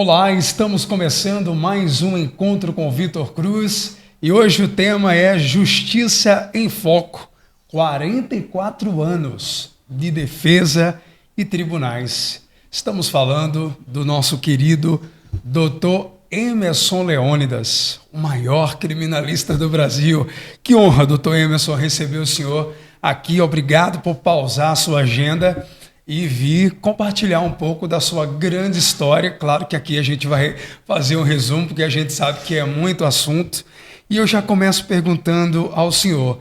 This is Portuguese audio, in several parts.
Olá, estamos começando mais um encontro com Vitor Cruz e hoje o tema é Justiça em Foco, 44 anos de defesa e tribunais. Estamos falando do nosso querido Dr. Emerson Leônidas, o maior criminalista do Brasil. Que honra, Dr. Emerson, receber o senhor aqui. Obrigado por pausar a sua agenda e vir compartilhar um pouco da sua grande história. Claro que aqui a gente vai fazer um resumo, porque a gente sabe que é muito assunto. E eu já começo perguntando ao senhor,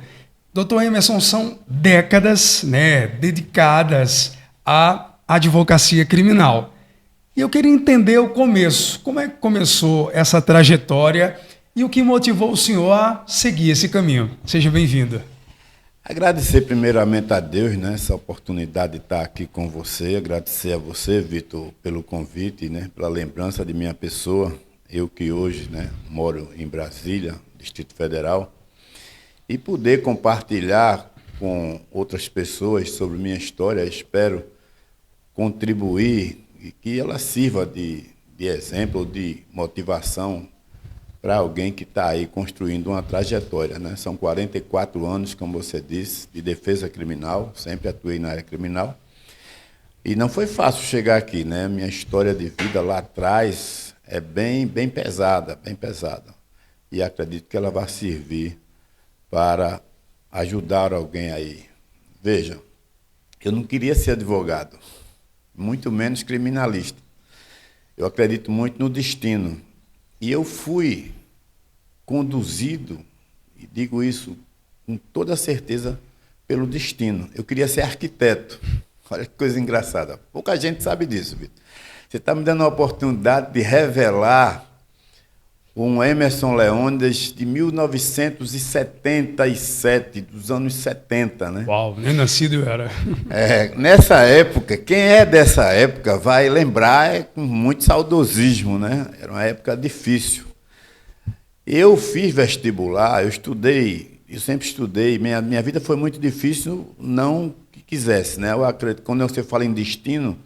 Dr. Emerson, são décadas, dedicadas à advocacia criminal. E eu queria entender o começo. Como é que começou essa trajetória e o que motivou o senhor a seguir esse caminho? Seja bem-vindo. Agradecer primeiramente a Deus, essa oportunidade de estar aqui com você. Agradecer a você, Vitor, pelo convite, pela lembrança de minha pessoa. Eu que hoje moro em Brasília, Distrito Federal, e poder compartilhar com outras pessoas sobre minha história. Espero contribuir e que ela sirva de exemplo, de motivação para alguém que está aí construindo uma trajetória. São 44 anos, como você disse, de defesa criminal, sempre atuei na área criminal. E não foi fácil chegar aqui, Minha história de vida lá atrás é bem pesada, bem pesada. E acredito que ela vai servir para ajudar alguém aí. Veja, eu não queria ser advogado, muito menos criminalista. Eu acredito muito no destino. E eu fui conduzido, e digo isso com toda certeza, pelo destino. Eu queria ser arquiteto. Olha que coisa engraçada. Pouca gente sabe disso, Vitor. Você está me dando a oportunidade de revelar um Emerson Leônidas de 1977, dos anos 70, Uau, nem nascido eu era. Nessa época, quem é dessa época vai lembrar com muito saudosismo, Era uma época difícil. Eu fiz vestibular, eu sempre estudei, minha vida foi muito difícil, não que quisesse, Eu acredito, quando você fala em destino,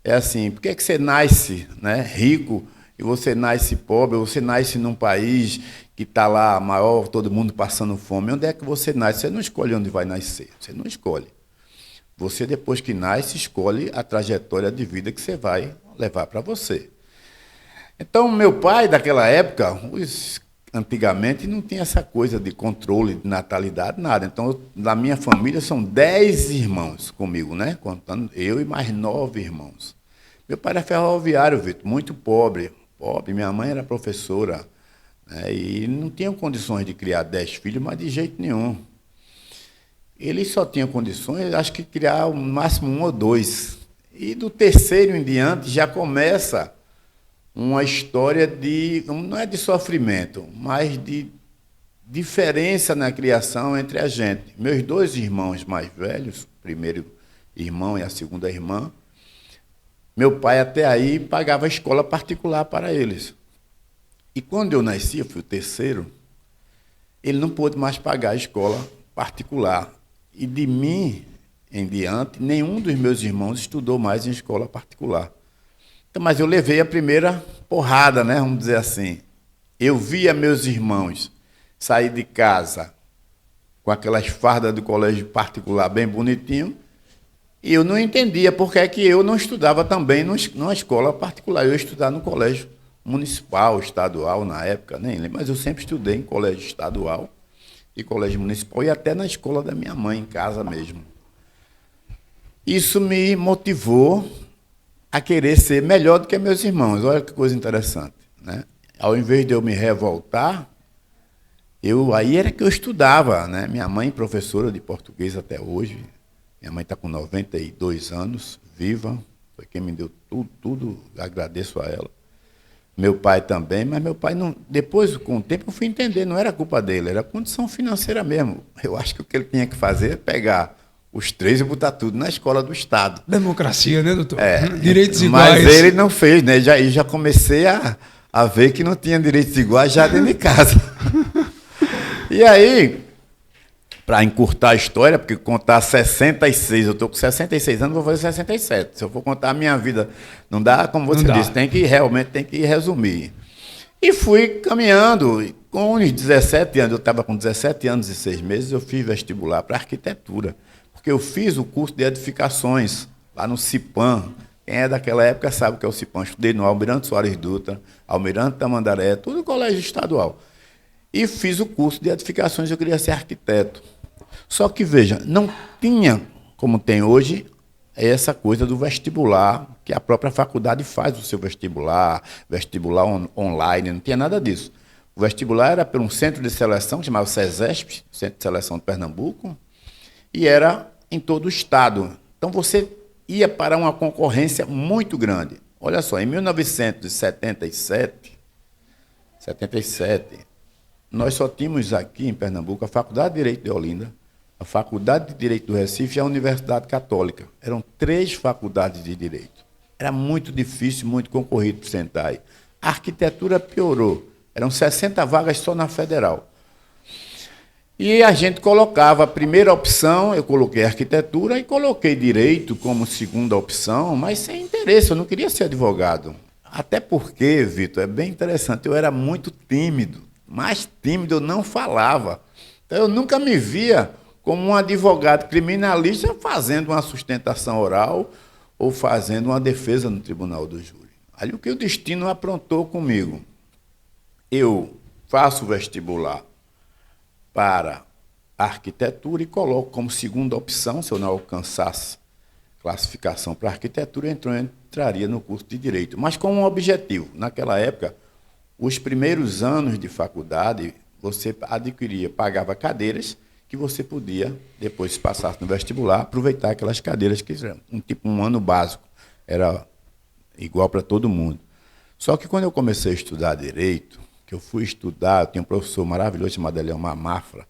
é assim, por que você nasce, rico, e você nasce pobre, você nasce num país que está lá maior, todo mundo passando fome? Onde é que você nasce? Você não escolhe onde vai nascer, você não escolhe. Você, depois que nasce, escolhe a trajetória de vida que você vai levar para você. Então, meu pai, daquela época, antigamente não tinha essa coisa de controle de natalidade, nada. Então, na minha família são 10 irmãos comigo, contando eu e mais 9 irmãos. Meu pai era ferroviário, Vitor, muito pobre. Minha mãe era professora, e não tinha condições de criar 10 filhos, mas de jeito nenhum. Ele só tinha condições, acho que criar no máximo 1 ou 2. E do terceiro em diante já começa uma história não é de sofrimento, mas de diferença na criação entre a gente. Meus 2 irmãos mais velhos, o primeiro irmão e a segunda irmã, meu pai até aí pagava escola particular para eles. E quando eu nasci, eu fui o terceiro, ele não pôde mais pagar a escola particular. E de mim em diante, nenhum dos meus irmãos estudou mais em escola particular. Então, mas eu levei a primeira porrada, vamos dizer assim. Eu via meus irmãos sair de casa com aquelas fardas do colégio particular bem bonitinho, e eu não entendia por que eu não estudava também numa escola particular. Eu ia estudar no colégio municipal, estadual, na época, nem lembro, mas eu sempre estudei em colégio estadual e colégio municipal, e até na escola da minha mãe, em casa mesmo. Isso me motivou a querer ser melhor do que meus irmãos. Olha que coisa interessante, Ao invés de eu me revoltar, aí era que eu estudava, Minha mãe, professora de português até hoje. Minha mãe está com 92 anos, viva, foi quem me deu tudo, agradeço a ela. Meu pai também, mas meu pai não. Depois, com o tempo, eu fui entender, não era culpa dele, era condição financeira mesmo. Eu acho que o que ele tinha que fazer é pegar os 3 e botar tudo na escola do Estado. Democracia, doutor? Direitos iguais. Mas ele não fez, Já comecei a ver que não tinha direitos iguais já dentro de casa. E aí, para encurtar a história, porque contar 66, eu estou com 66 anos, vou fazer 67. Se eu for contar a minha vida, não dá, como você disse, realmente tem que resumir. E fui caminhando. Com uns 17 anos, eu estava com 17 anos e 6 meses, eu fiz vestibular para arquitetura, porque eu fiz o curso de edificações lá no CIPAM. Quem é daquela época sabe o que é o CIPAM. Estudei no Almirante Soares Dutra, Almirante Tamandaré, tudo colégio estadual. E fiz o curso de edificações, eu queria ser arquiteto. Só que, veja, não tinha, como tem hoje, essa coisa do vestibular, que a própria faculdade faz o seu vestibular, online, não tinha nada disso. O vestibular era por um centro de seleção, que chamava CESESP, Centro de Seleção de Pernambuco, e era em todo o estado. Então, você ia para uma concorrência muito grande. Olha só, em 1977, nós só tínhamos aqui em Pernambuco a Faculdade de Direito de Olinda, a Faculdade de Direito do Recife e a Universidade Católica. Eram 3 faculdades de Direito. Era muito difícil, muito concorrido para sentar aí. A arquitetura piorou. Eram 60 vagas só na Federal. E a gente colocava a primeira opção, eu coloquei arquitetura e coloquei direito como segunda opção, mas sem interesse, eu não queria ser advogado. Até porque, Vitor, é bem interessante, eu era muito tímido, mais tímido eu não falava. Então eu nunca me via como um advogado criminalista fazendo uma sustentação oral ou fazendo uma defesa no tribunal do júri. Aí o que o destino aprontou comigo? Eu faço vestibular para arquitetura e coloco como segunda opção, se eu não alcançasse classificação para arquitetura, entraria no curso de Direito. Mas com um objetivo. Naquela época, os primeiros anos de faculdade, você adquiria, pagava cadeiras que você podia, depois, se passasse no vestibular, aproveitar aquelas cadeiras que eram um ano básico. Era igual para todo mundo. Só que quando eu comecei a estudar Direito, que eu fui estudar, eu tinha um professor maravilhoso chamado Eliomar Mafra,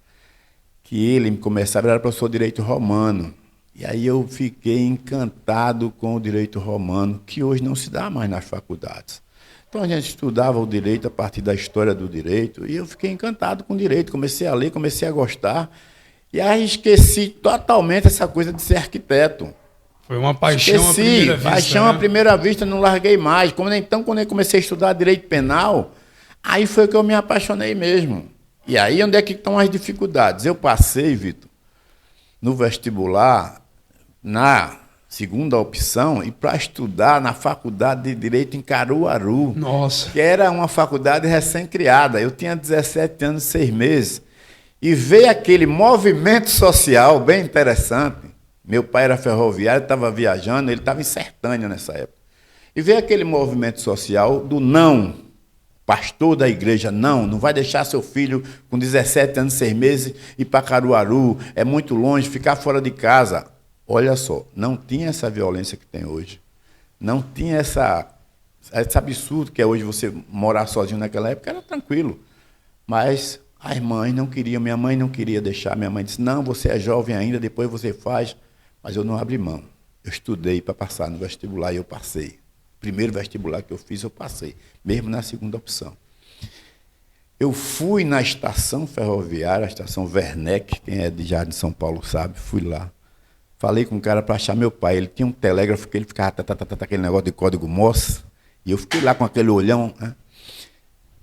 que ele começava, era professor de Direito Romano. E aí eu fiquei encantado com o Direito Romano, que hoje não se dá mais nas faculdades. Então a gente estudava o Direito a partir da história do Direito, e eu fiquei encantado com o Direito, comecei a ler, comecei a gostar, e aí esqueci totalmente essa coisa de ser arquiteto. Foi uma paixão à primeira vista. Paixão à primeira vista, não larguei mais. Então, quando eu comecei a estudar Direito Penal, aí foi que eu me apaixonei mesmo. E aí, onde é que estão as dificuldades? Eu passei, Vitor, no vestibular, na segunda opção, e para estudar na Faculdade de Direito em Caruaru. Nossa. Que era uma faculdade recém-criada. Eu tinha 17 anos e 6 meses. E veio aquele movimento social bem interessante. Meu pai era ferroviário, estava viajando, ele estava em Sertânia nessa época. E veio aquele movimento social do não. Pastor da igreja, não vai deixar seu filho com 17 anos e 6 meses ir para Caruaru, é muito longe, ficar fora de casa. Olha só, não tinha essa violência que tem hoje. Não tinha esse absurdo que é hoje você morar sozinho naquela época, era tranquilo. Mas as mães não queriam, minha mãe não queria deixar, minha mãe disse, não, você é jovem ainda, depois você faz. Mas eu não abri mão. Eu estudei para passar no vestibular e eu passei. Primeiro vestibular que eu fiz, eu passei, mesmo na segunda opção. Eu fui na estação ferroviária, a estação Werneck, quem é de Jardim São Paulo sabe, fui lá. Falei com um cara para achar meu pai. Ele tinha um telégrafo que ele ficava aquele negócio de código Morse, e eu fiquei lá com aquele olhão, né?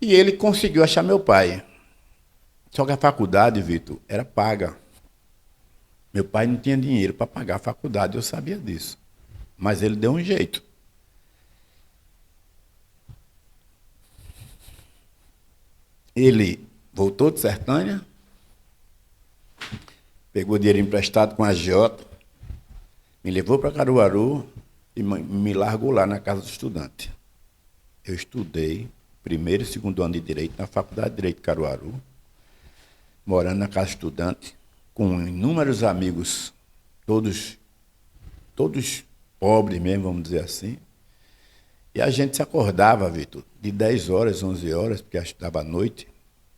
E ele conseguiu achar meu pai. Só que a faculdade, Vitor, era paga. Meu pai não tinha dinheiro para pagar a faculdade, eu sabia disso. Mas ele deu um jeito. Ele voltou de Sertânia, pegou dinheiro emprestado com a agiota, me levou para Caruaru e me largou lá na casa do estudante. Eu estudei primeiro e segundo ano de Direito na Faculdade de Direito de Caruaru, morando na casa do estudante, com inúmeros amigos, todos pobres mesmo, vamos dizer assim. E a gente se acordava, Vitor, de 10 horas, 11 horas, porque estudava à noite,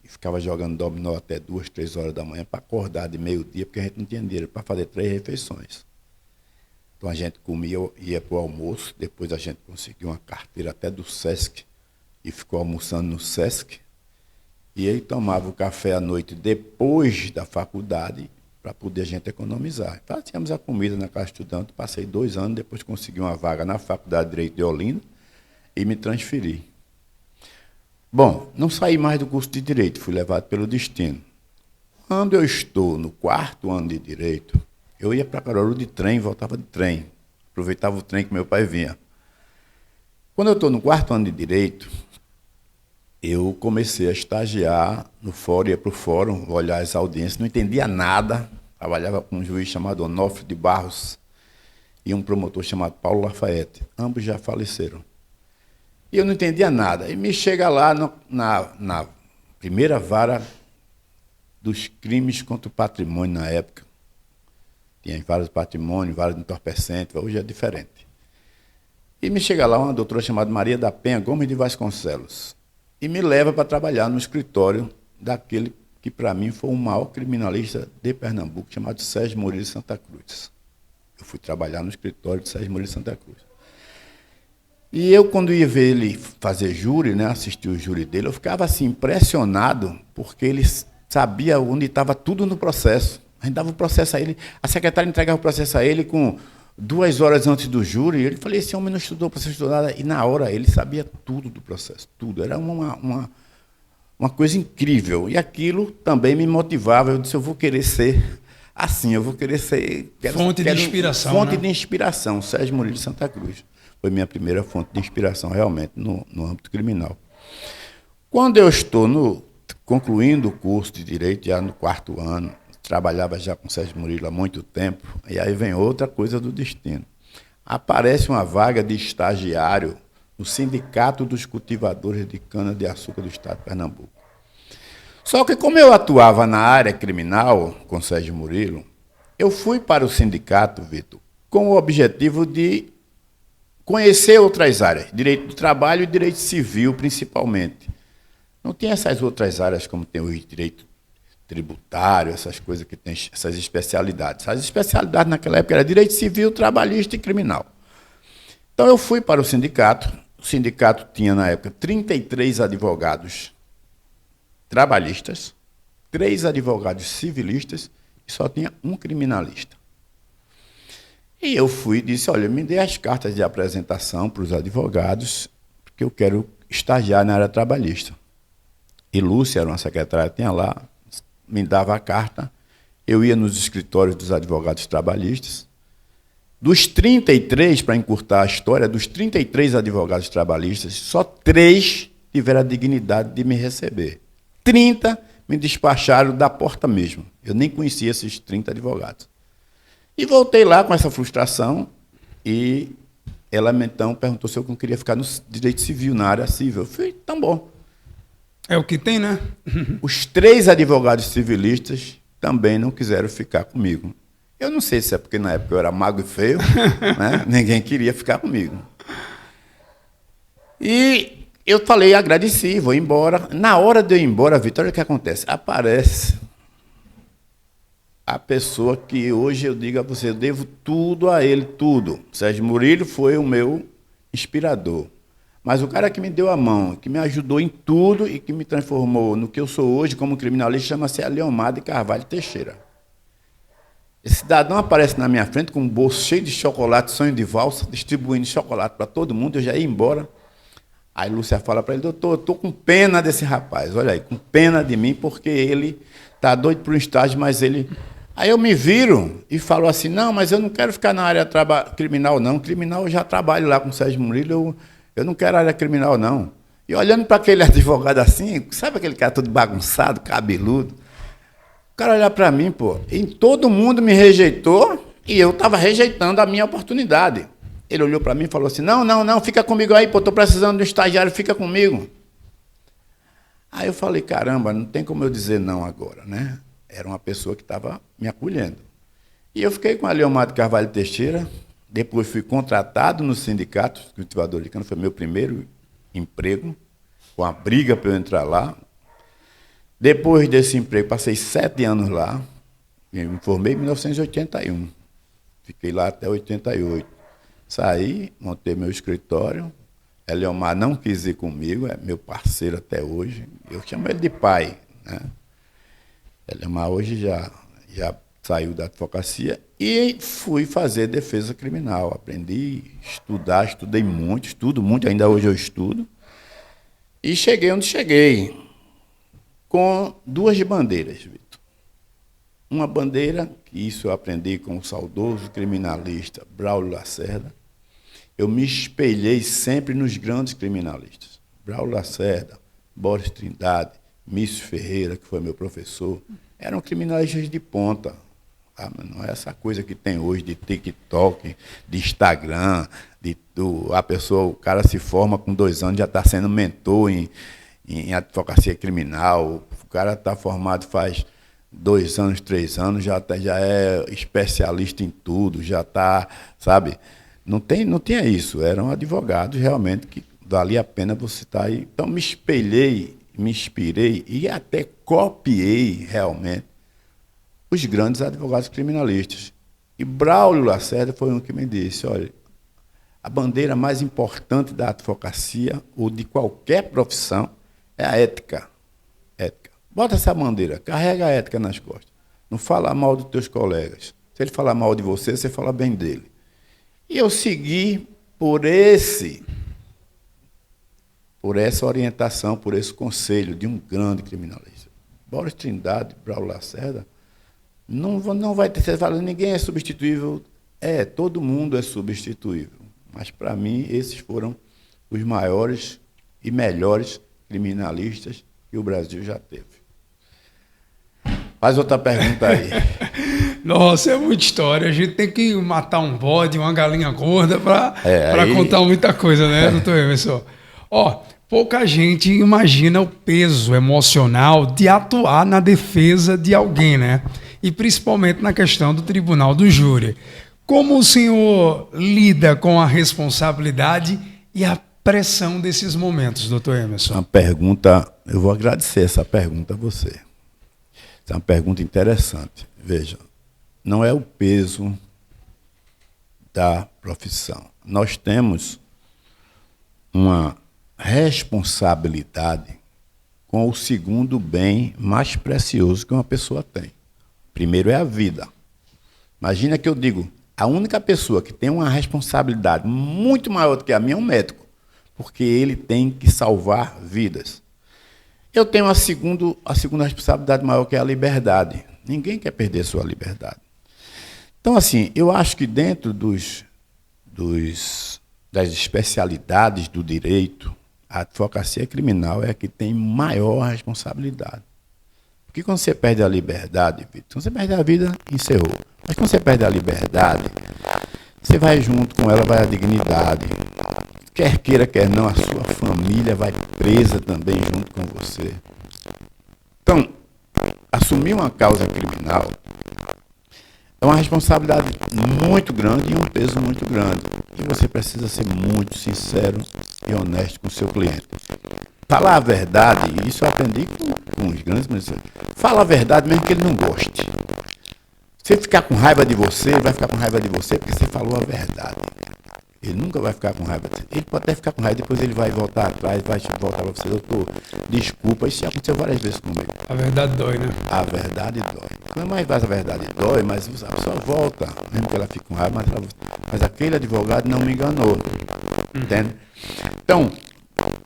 e ficava jogando dominó até 2, 3 horas da manhã para acordar de meio-dia, porque a gente não tinha dinheiro para fazer 3 refeições. Então a gente comia, ia para o almoço, depois a gente conseguiu uma carteira até do Sesc, e ficou almoçando no Sesc, e ele tomava o café à noite depois da faculdade, para poder a gente economizar. Fazíamos a comida na casa estudante, passei 2 anos, depois consegui uma vaga na Faculdade de Direito de Olinda e me transferi. Bom, não saí mais do curso de Direito, fui levado pelo destino. Quando eu estou no 4º ano de Direito, eu ia para Caruaru de trem, voltava de trem. Aproveitava o trem que meu pai vinha. Quando eu estou no 4º ano de Direito, eu comecei a estagiar no fórum, ia para o fórum, olhar as audiências, não entendia nada. Trabalhava com um juiz chamado Onofre de Barros e um promotor chamado Paulo Lafayette. Ambos já faleceram. E eu não entendia nada. E me chega lá na primeira vara dos crimes contra o patrimônio na época. Tinha vários patrimônios, vários entorpecentes, hoje é diferente. E me chega lá uma doutora chamada Maria da Penha Gomes de Vasconcelos e me leva para trabalhar no escritório daquele que, para mim, foi o maior criminalista de Pernambuco, chamado Sérgio Murilo Santa Cruz. Eu fui trabalhar no escritório de Sérgio Murilo Santa Cruz. E eu, quando ia ver ele fazer júri, né, assistir o júri dele, eu ficava assim, impressionado, porque ele sabia onde estava tudo no processo. A gente dava o processo a ele, a secretária entregava o processo a ele com 2 horas antes do júri, e ele falou, esse homem não estudou, o processo estudou nada, e na hora ele sabia tudo do processo, tudo. Era uma coisa incrível. E aquilo também me motivava. Eu disse, eu vou querer ser assim, eu vou querer ser... Fonte de inspiração, Fonte né? de inspiração, Sérgio Murilo Santa Cruz. Foi minha primeira fonte de inspiração, realmente, no âmbito criminal. Quando eu estou concluindo o curso de Direito, já no 4º ano, trabalhava já com Sérgio Murilo há muito tempo, e aí vem outra coisa do destino. Aparece uma vaga de estagiário no Sindicato dos Cultivadores de Cana-de-Açúcar do Estado de Pernambuco. Só que como eu atuava na área criminal com Sérgio Murilo, eu fui para o sindicato, Vitor, com o objetivo de conhecer outras áreas, direito do trabalho e direito civil, principalmente. Não tinha essas outras áreas como tem o direito tributário, essas coisas que tem, essas especialidades. As especialidades naquela época eram direito civil, trabalhista e criminal. Então eu fui para o sindicato tinha na época 33 advogados trabalhistas, 3 advogados civilistas e só tinha um criminalista. E eu fui e disse, olha, me dê as cartas de apresentação para os advogados, porque eu quero estagiar na área trabalhista. E Lúcia era uma secretária, tinha lá, me dava a carta, eu ia nos escritórios dos advogados trabalhistas. Dos 33, para encurtar a história, dos 33 advogados trabalhistas, só 3 tiveram a dignidade de me receber. 30 me despacharam da porta mesmo. Eu nem conhecia esses 30 advogados. E voltei lá com essa frustração e ela então perguntou se eu não queria ficar no direito civil, na área civil. Eu falei, tá bom. É o que tem, né? Os 3 advogados civilistas também não quiseram ficar comigo. Eu não sei se é porque na época eu era magro e feio, né? Ninguém queria ficar comigo. E eu falei, agradeci, vou embora. Na hora de eu ir embora, Vitor, olha o que acontece. Aparece a pessoa que hoje eu digo a você, eu devo tudo a ele, tudo. Sérgio Murilo foi o meu inspirador. Mas o cara que me deu a mão, que me ajudou em tudo e que me transformou no que eu sou hoje como criminalista, chama-se Aleomar de Carvalho Teixeira. Esse cidadão aparece na minha frente com um bolso cheio de chocolate, sonho de valsa, distribuindo chocolate para todo mundo, eu já ia embora. Aí Lúcia fala para ele, doutor, eu estou com pena desse rapaz, olha aí, com pena de mim, porque ele está doido por um estágio, mas ele... Aí eu me viro e falo assim, não, mas eu não quero ficar na área criminal, não. Criminal eu já trabalho lá com o Sérgio Murilo, eu não quero área criminal, não. E olhando para aquele advogado assim, sabe aquele cara todo bagunçado, cabeludo? O cara olhar para mim, pô, e todo mundo me rejeitou e eu estava rejeitando a minha oportunidade. Ele olhou para mim e falou assim, não, fica comigo aí, pô, estou precisando de um estagiário, fica comigo. Aí eu falei, caramba, não tem como eu dizer não agora, né? Era uma pessoa que estava me acolhendo. E eu fiquei com a Aleomar de Carvalho Teixeira, depois fui contratado no sindicato cultivador de cana, foi meu primeiro emprego, com a briga para eu entrar lá. Depois desse emprego, passei 7 anos lá, me formei em 1981, fiquei lá até 88. Saí, montei meu escritório, Aleomar não quis ir comigo, é meu parceiro até hoje, eu chamo ele de pai, né? Aleomar hoje já saiu da advocacia e fui fazer defesa criminal. Aprendi a estudar, estudo muito, ainda hoje eu estudo. E cheguei onde cheguei, com duas bandeiras, Vitor. Uma bandeira, que isso eu aprendi com o saudoso criminalista Braulio Lacerda. Eu me espelhei sempre nos grandes criminalistas. Braulio Lacerda, Boris Trindade, Mício Ferreira, que foi meu professor, eram criminalistas de ponta. Não é essa coisa que tem hoje de TikTok, de Instagram, o cara se forma com 2 anos, já está sendo mentor em advocacia criminal, o cara está formado faz 2 anos, 3 anos, já é especialista em tudo, já está, sabe? Não tinha isso, eram advogados realmente que valia a pena você estar aí. Então me espelhei, me inspirei e até copiei realmente os grandes advogados criminalistas. E Braulio Lacerda foi um que me disse, olha, a bandeira mais importante da advocacia ou de qualquer profissão é a ética. Ética. Bota essa bandeira, carrega a ética nas costas. Não fala mal dos teus colegas. Se ele falar mal de você, você fala bem dele. E eu segui por essa orientação, por esse conselho de um grande criminalista. Boris Trindade, Braulio Lacerda, não vai ter, você fala, ninguém é substituível. Todo mundo é substituível. Mas, para mim, esses foram os maiores e melhores criminalistas que o Brasil já teve. Faz outra pergunta aí. Nossa, é muita história. A gente tem que matar um bode, uma galinha gorda para contar muita coisa, né, doutor Emerson? Pouca gente imagina o peso emocional de atuar na defesa de alguém, né? E principalmente na questão do tribunal do júri. Como o senhor lida com a responsabilidade e a pressão desses momentos, doutor Emerson? Uma pergunta, eu vou agradecer essa pergunta a você. Essa é uma pergunta interessante. Veja, não é o peso da profissão. Nós temos uma responsabilidade com o segundo bem mais precioso que uma pessoa tem. Primeiro é a vida. Imagina que eu digo, a única pessoa que tem uma responsabilidade muito maior do que a minha é um médico, porque ele tem que salvar vidas. Eu tenho a segunda responsabilidade maior, que é a liberdade. Ninguém quer perder sua liberdade. Então, assim, eu acho que dentro das especialidades do direito, a advocacia criminal é a que tem maior responsabilidade. Porque quando você perde a liberdade, Vitor, quando você perde a vida, encerrou. Mas quando você perde a liberdade, você vai junto com ela, vai a dignidade. Quer queira, quer não, a sua família vai presa também junto com você. Então, assumir uma causa criminal é uma responsabilidade muito grande e um peso muito grande. E você precisa ser muito sincero e honesto com o seu cliente. Falar a verdade, isso eu aprendi com os grandes ministros. Fala a verdade mesmo que ele não goste. Se ele ficar com raiva de você, ele vai ficar com raiva de você porque você falou a verdade. Ele nunca vai ficar com raiva. Ele pode até ficar com raiva, depois ele vai voltar atrás, vai voltar para você, doutor, desculpa, isso já aconteceu várias vezes comigo. A verdade dói, né? A verdade dói. Não é mais a verdade dói, mas a pessoa volta, mesmo que ela fique com raiva, mas aquele advogado não me enganou. Entende? Então,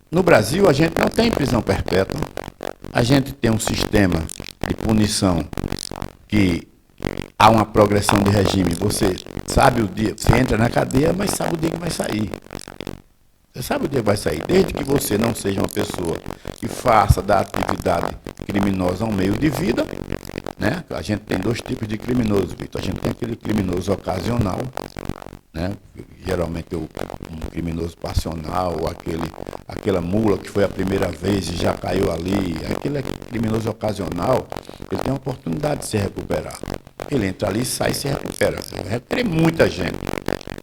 no Brasil, a gente não tem prisão perpétua, a gente tem um sistema de punição que há uma progressão de regime. Você sabe o dia, você entra na cadeia, mas sabe o dia que vai sair. Você sabe o dia que vai sair. Desde que você não seja uma pessoa que faça da atividade criminosa um meio de vida, né? A gente tem 2 tipos de criminoso, Vitor. A gente tem aquele criminoso ocasional, né? Geralmente um criminoso passional, ou aquela mula que foi a primeira vez e já caiu ali. Aquele criminoso ocasional, ele tem a oportunidade de se recuperar. Ele entra ali, sai e se recupera. Eu recuperei muita gente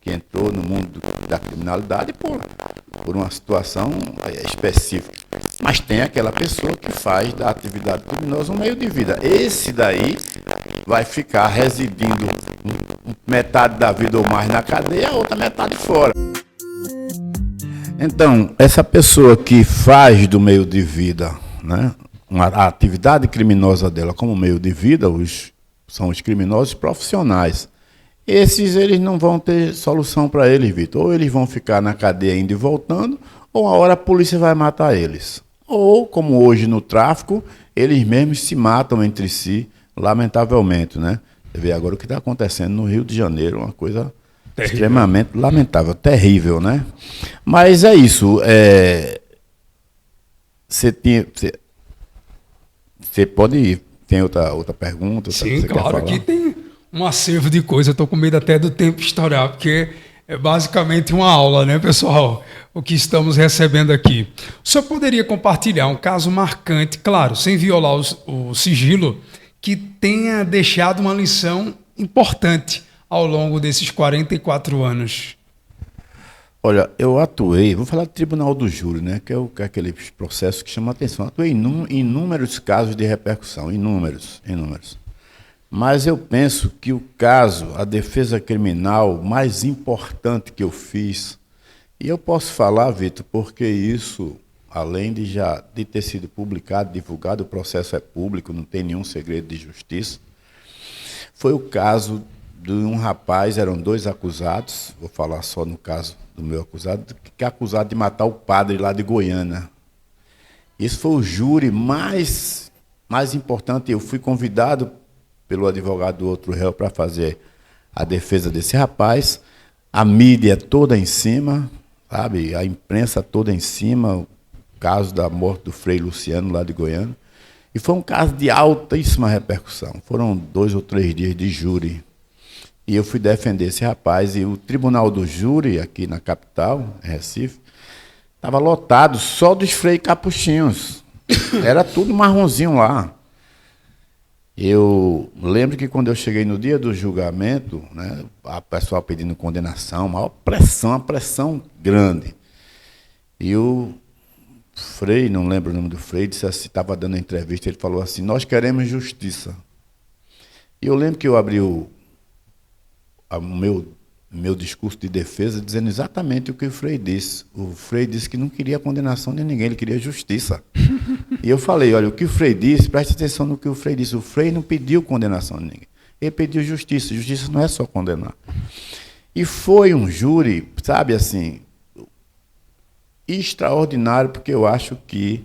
que entrou no mundo da criminalidade por uma situação específica. Mas tem aquela pessoa que faz da atividade criminosa um meio de vida. Esse daí vai ficar residindo metade da vida ou mais na cadeia, a outra metade fora. Então, essa pessoa que faz do meio de vida, né, a atividade criminosa dela como meio de vida, os são os criminosos profissionais. Esses, eles não vão ter solução para eles, Vitor. Ou eles vão ficar na cadeia indo e voltando, ou uma hora a polícia vai matar eles. Ou, como hoje no tráfico, eles mesmos se matam entre si, lamentavelmente, né? Você vê agora o que está acontecendo no Rio de Janeiro, uma coisa terrível, extremamente lamentável, terrível, né? Mas é isso. Você pode ir. Tem outra pergunta? Sim, claro, aqui tem um acervo de coisa. Estou com medo até do tempo estourar, porque é basicamente uma aula, né, pessoal? O que estamos recebendo aqui. O senhor poderia compartilhar um caso marcante, claro, sem violar o sigilo, que tenha deixado uma lição importante ao longo desses 44 anos? Olha, eu atuei, vou falar do Tribunal do Júri, né, que é aquele processo que chama a atenção. Atuei em inúmeros casos de repercussão, inúmeros. Mas eu penso que o caso, a defesa criminal mais importante que eu fiz, e eu posso falar, Vitor, porque isso, além de ter sido publicado, divulgado, o processo é público, não tem nenhum segredo de justiça, foi o caso de um rapaz, eram 2 acusados, vou falar só no caso do meu acusado, que é acusado de matar o padre lá de Goiânia. Esse foi o júri mais importante. Eu fui convidado pelo advogado do outro réu para fazer a defesa desse rapaz, a mídia toda em cima, sabe? A imprensa toda em cima, o caso da morte do Frei Luciano lá de Goiânia. E foi um caso de altíssima repercussão. Foram 2 ou 3 dias de júri. E eu fui defender esse rapaz, e o Tribunal do Júri, aqui na capital, em Recife, estava lotado só dos freio capuchinhos. Era tudo marronzinho lá. Eu lembro que quando eu cheguei no dia do julgamento, né, a pessoa pedindo condenação, uma pressão grande. E o Frei, não lembro o nome do Frei, disse assim, estava dando a entrevista, ele falou assim, nós queremos justiça. E eu lembro que eu abri o meu discurso de defesa dizendo exatamente o que o Frei disse. O Frei disse que não queria condenação de ninguém, ele queria justiça. E eu falei, olha, o que o Frei disse, preste atenção no que o Frei disse. O Frei não pediu condenação de ninguém, ele pediu justiça. Justiça não é só condenar. E foi um júri, sabe assim, extraordinário, porque eu acho que,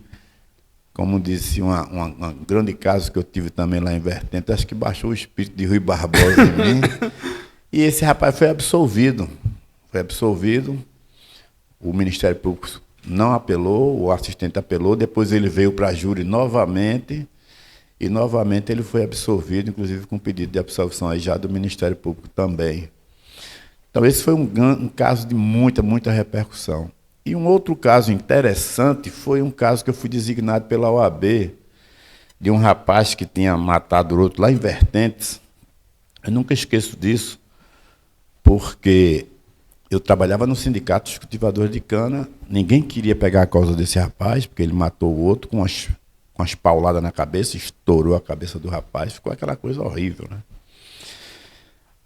como disse um grande caso que eu tive também lá em Vertente, acho que baixou o espírito de Rui Barbosa em mim. E esse rapaz foi absolvido. O Ministério Público não apelou, o assistente apelou, depois ele veio para a júri novamente, e novamente ele foi absolvido, inclusive com pedido de absolvição aí já do Ministério Público também. Então esse foi um caso de muita repercussão. E um outro caso interessante foi um caso que eu fui designado pela OAB, de um rapaz que tinha matado o outro lá em Vertentes. Eu nunca esqueço disso, porque eu trabalhava no sindicato dos cultivadores de cana, ninguém queria pegar a causa desse rapaz, porque ele matou o outro com as pauladas na cabeça, estourou a cabeça do rapaz, ficou aquela coisa horrível, né?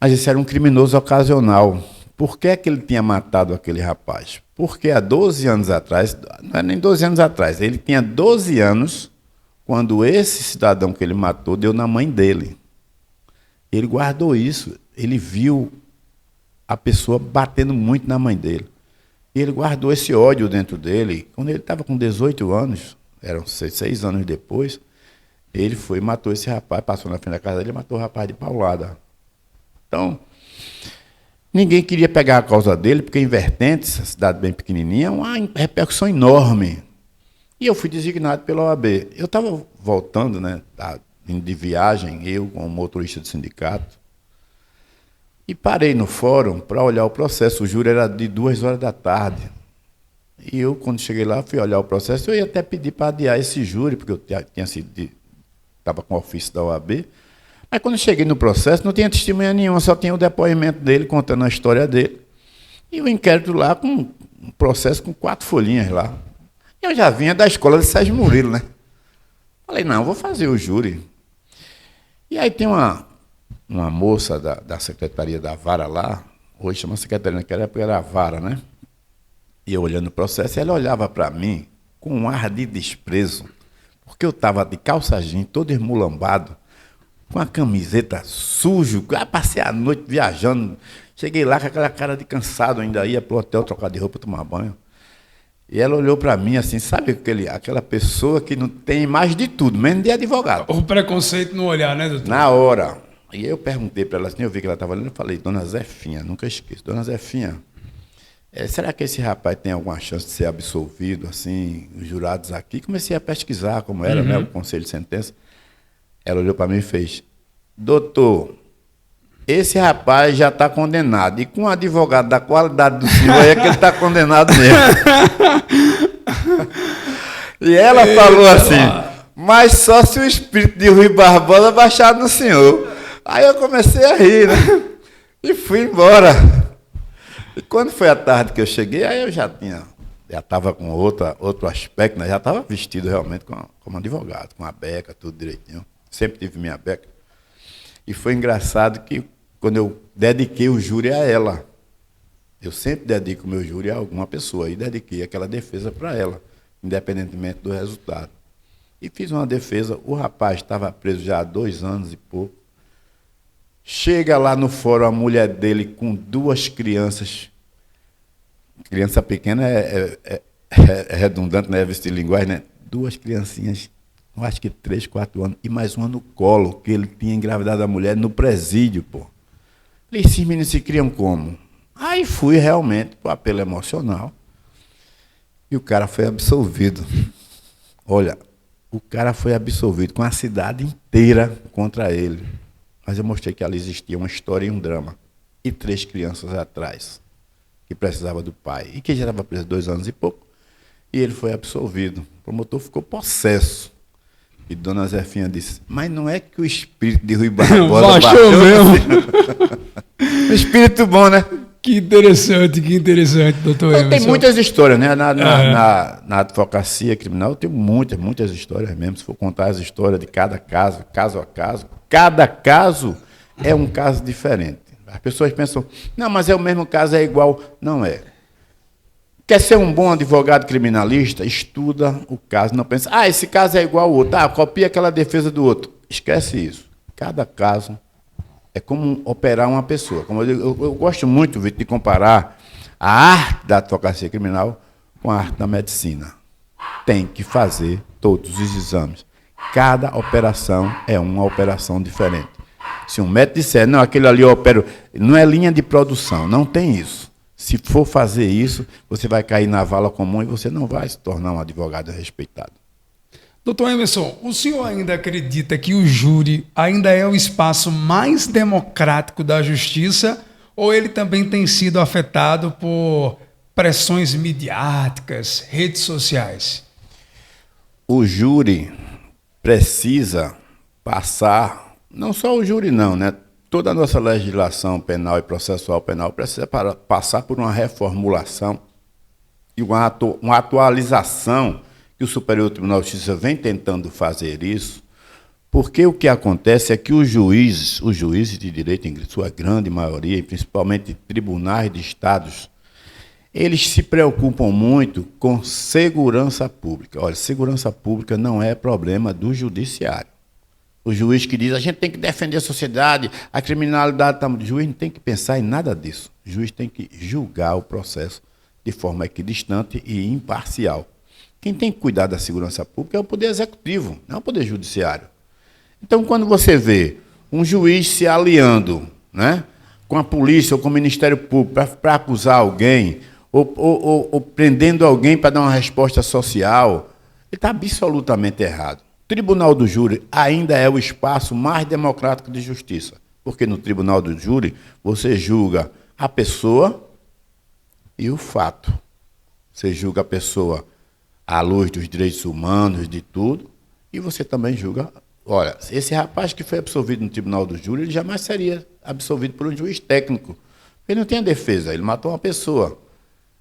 Mas esse era um criminoso ocasional. Por que ele tinha matado aquele rapaz? Porque há 12 anos atrás, não é nem 12 anos atrás, ele tinha 12 anos quando esse cidadão que ele matou deu na mãe dele. Ele guardou isso, ele viu a pessoa batendo muito na mãe dele. E ele guardou esse ódio dentro dele. Quando ele estava com 18 anos, eram 6 anos depois, ele foi e matou esse rapaz, passou na frente da casa dele e matou o rapaz de paulada. Então, ninguém queria pegar a causa dele, porque em Vertentes, essa cidade bem pequenininha, uma repercussão enorme. E eu fui designado pela OAB. Eu estava voltando, né, de viagem, eu como motorista do sindicato, e parei no fórum para olhar o processo. O júri era de 2 horas da tarde. E eu, quando cheguei lá, fui olhar o processo. Eu ia até pedir para adiar esse júri, porque eu estava com o ofício da OAB. Mas quando eu cheguei no processo, não tinha testemunha nenhuma, só tinha o depoimento dele, contando a história dele. E o inquérito lá, com um processo com 4 folhinhas lá. Eu já vinha da escola de Sérgio Murilo, né? Falei, não, vou fazer o júri. E aí tem uma moça da secretaria da vara lá, hoje chama secretaria, naquela época era a vara, né? E eu olhando o processo, ela olhava para mim com um ar de desprezo, porque eu estava de calça jeans, todo esmulambado, com a camiseta sujo, passei a noite viajando. Cheguei lá com aquela cara de cansado, ainda ia pro hotel trocar de roupa, tomar banho. E ela olhou para mim assim, sabe aquela pessoa que não tem mais de tudo, menos de advogado. O preconceito no olhar, né, doutor? Na hora. E eu perguntei para ela assim, eu vi que ela estava lendo, eu falei, dona Zefinha, nunca esqueço, dona Zefinha, será que esse rapaz tem alguma chance de ser absolvido, assim, os jurados aqui? Comecei a pesquisar como era, né, o conselho de sentença. Ela olhou para mim e fez, doutor, esse rapaz já está condenado. E com um advogado da qualidade do senhor, é que ele está condenado mesmo. E ela falou assim, mas só se o espírito de Rui Barbosa baixar no senhor. Aí eu comecei a rir, né? E fui embora. E quando foi à tarde que eu cheguei, aí eu já estava com outro aspecto, né? Já estava vestido realmente como advogado, com a beca, tudo direitinho. Sempre tive minha beca. E foi engraçado que quando eu dediquei o júri a ela, eu sempre dedico o meu júri a alguma pessoa, e dediquei aquela defesa para ela, independentemente do resultado. E fiz uma defesa, o rapaz estava preso já há 2 anos e pouco. Chega lá no fórum a mulher dele com 2 crianças. Criança pequena é redundante, né? Vestir linguagem, né? 2 criancinhas, eu acho que 3, 4 anos, e mais uma no colo, que ele tinha engravidado a mulher no presídio, pô. Falei, esses meninos se criam como? Aí fui realmente pro apelo emocional. E o cara foi absolvido. Olha, o cara foi absolvido com a cidade inteira contra ele. Mas eu mostrei que ali existia uma história e um drama. E 3 crianças atrás, que precisavam do pai. E que já estava preso 2 anos e pouco. E ele foi absolvido. O promotor ficou possesso. E dona Zefinha disse, mas não é que o espírito de Rui Barbosa baixou mesmo. Um espírito bom, né? Que interessante, doutor Emerson. Tem muitas histórias, né? Na advocacia criminal tem muitas histórias mesmo. Se for contar as histórias de cada caso, caso a caso, cada caso é um caso diferente. As pessoas pensam, não, mas é o mesmo caso, é igual. Não é. Quer ser um bom advogado criminalista? Estuda o caso. Não pensa, esse caso é igual ao outro. Copia aquela defesa do outro. Esquece isso. Cada caso é como operar uma pessoa. Como eu gosto muito, Vitor, de comparar a arte da advocacia criminal com a arte da medicina. Tem que fazer todos os exames. Cada operação é uma operação diferente. Se um médico disser, não, aquele ali eu opero, não é linha de produção, não tem isso. Se for fazer isso, você vai cair na vala comum e você não vai se tornar um advogado respeitado. Doutor Emerson, o senhor ainda acredita que o júri ainda é o espaço mais democrático da justiça ou ele também tem sido afetado por pressões midiáticas, redes sociais? O júri precisa passar, não só o júri não, né? Toda a nossa legislação penal e processual penal precisa passar por uma reformulação e uma atualização que o Superior Tribunal de Justiça vem tentando fazer isso, porque o que acontece é que os juízes de direito, em sua grande maioria, e principalmente tribunais de estados, eles se preocupam muito com segurança pública. Olha, segurança pública não é problema do judiciário. O juiz que diz, a gente tem que defender a sociedade, a criminalidade está... O juiz não tem que pensar em nada disso. O juiz tem que julgar o processo de forma equidistante e imparcial. Quem tem que cuidar da segurança pública é o Poder Executivo, não é o Poder Judiciário. Então, quando você vê um juiz se aliando, né, com a polícia ou com o Ministério Público para acusar alguém, ou prendendo alguém para dar uma resposta social, ele está absolutamente errado. O Tribunal do Júri ainda é o espaço mais democrático de justiça, porque no Tribunal do Júri você julga a pessoa e o fato. Você julga a pessoa à luz dos direitos humanos, de tudo, e você também julga... Olha, esse rapaz que foi absolvido no Tribunal do Júri, ele jamais seria absolvido por um juiz técnico. Ele não tem a defesa, ele matou uma pessoa.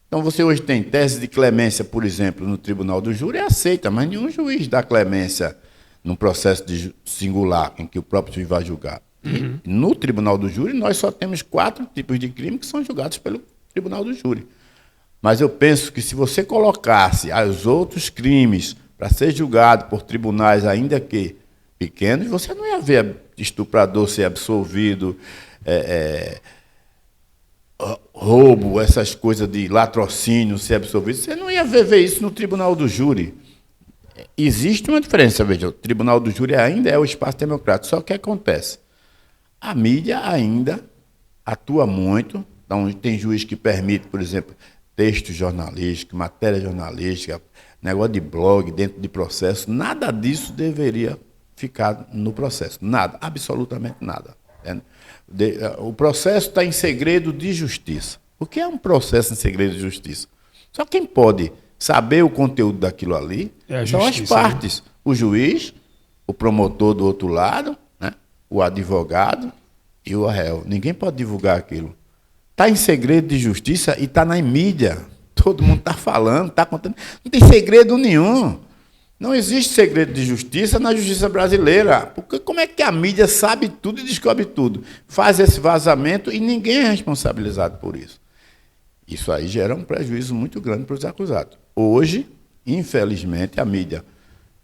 Então você hoje tem tese de clemência, por exemplo, no Tribunal do Júri, é aceita, mas nenhum juiz dá clemência num processo de singular, em que o próprio juiz vai julgar. Uhum. E no Tribunal do Júri, nós só temos 4 tipos de crime que são julgados pelo Tribunal do Júri. Mas eu penso que se você colocasse os outros crimes para ser julgado por tribunais ainda que pequenos, você não ia ver estuprador ser absolvido, roubo, essas coisas de latrocínio ser absolvido, você não ia ver isso no tribunal do júri. Existe uma diferença, veja, o tribunal do júri ainda é o espaço democrático, só que acontece, a mídia ainda atua muito, então tem juiz que permite, por exemplo, texto jornalístico, matéria jornalística, negócio de blog dentro de processo, nada disso deveria ficar no processo, nada, absolutamente nada. O processo está em segredo de justiça. O que é um processo em segredo de justiça? Só quem pode saber o conteúdo daquilo ali são as partes. Né? O juiz, o promotor do outro lado, né? O advogado e o réu. Ninguém pode divulgar aquilo. Está em segredo de justiça e está na mídia. Todo mundo está falando, está contando. Não tem segredo nenhum. Não existe segredo de justiça na justiça brasileira. Porque como é que a mídia sabe tudo e descobre tudo? Faz esse vazamento e ninguém é responsabilizado por isso. Isso aí gera um prejuízo muito grande para os acusados. Hoje, infelizmente, a mídia,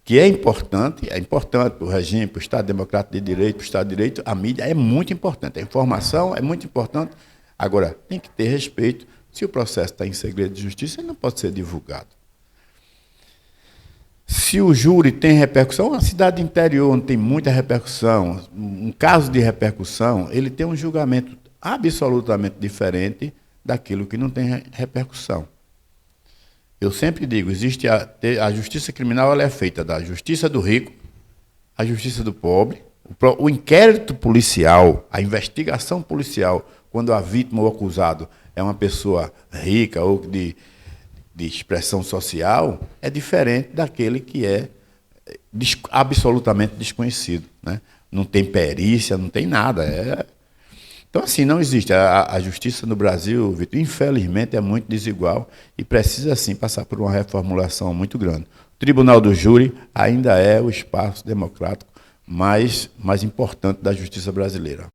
que é importante para o regime, para o Estado Democrático de Direito, para o Estado de Direito, a mídia é muito importante. A informação é muito importante. Agora, tem que ter respeito. Se o processo está em segredo de justiça, ele não pode ser divulgado. Se o júri tem repercussão, uma cidade interior onde tem muita repercussão, um caso de repercussão, ele tem um julgamento absolutamente diferente daquilo que não tem repercussão. Eu sempre digo, existe a justiça criminal, ela é feita da justiça do rico, a justiça do pobre, o inquérito policial, a investigação policial, quando a vítima ou o acusado é uma pessoa rica ou de expressão social, é diferente daquele que é absolutamente desconhecido. Né? Não tem perícia, não tem nada. Então, assim, não existe. A justiça no Brasil, Vitor, infelizmente, é muito desigual e precisa, sim, passar por uma reformulação muito grande. O Tribunal do Júri ainda é o espaço democrático mais importante da justiça brasileira.